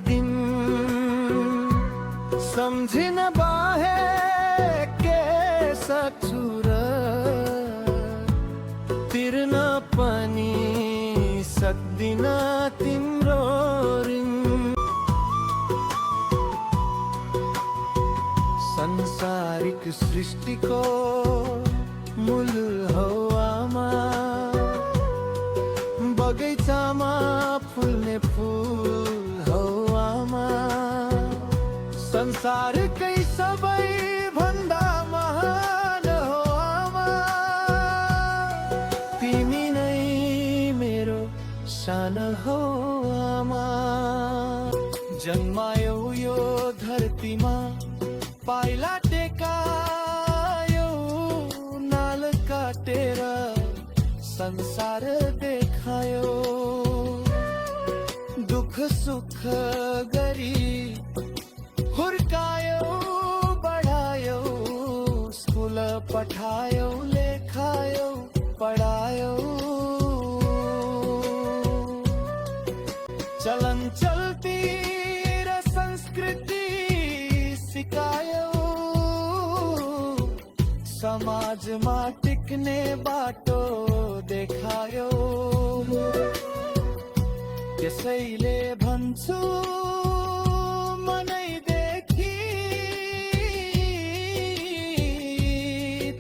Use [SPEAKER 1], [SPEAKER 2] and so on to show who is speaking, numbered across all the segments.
[SPEAKER 1] दिन सम्झिन बाहे के सक्छु र तिर्न पनि सक्दिन तिम्रो ऋण। संसारिक सृष्टिको मूल हौ आमा, बगैँचामा फुल्ने फुल हौ आमा, संसारकै सबै भन्दा महान हो आमा। तिमी नै मेरो शान हो आमा। जन्मायौ यो धरतीमा, पाइला टेकायौ, नाल काटेर संसार देखायो। दुख सुख गरी हुर्कायो बढायो, स्कुल पठायो लेखायो पढायो। चलन चल्ती र संस्कृति सिकायो, समाजमा टिक्ने बाटो देखायो। त्यसैले भन्छु मनैदेखि,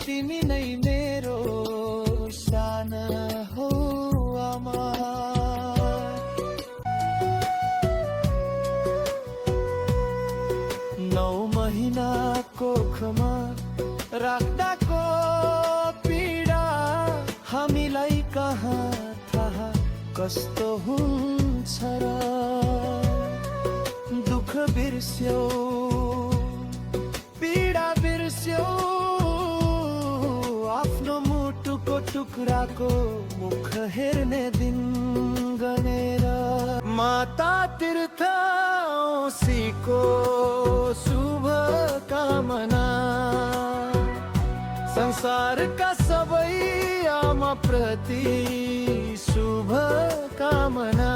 [SPEAKER 1] तिमी नै मेरो शान हो आमा। 9 महिना कोखमा राख्दाको पीडा, हामीलाई कहाँ थाहा कस्तो हुन्छ र। दुःख बिर्स्यौ पीडा बिर्स्यौ, आफ्नो मुटुको टुक्राको मुख हेर्ने दिन गनेर। माता तीर्थ औँसीको शुभ कामना, संसारका सबै आमा प्रति शुभ कामना।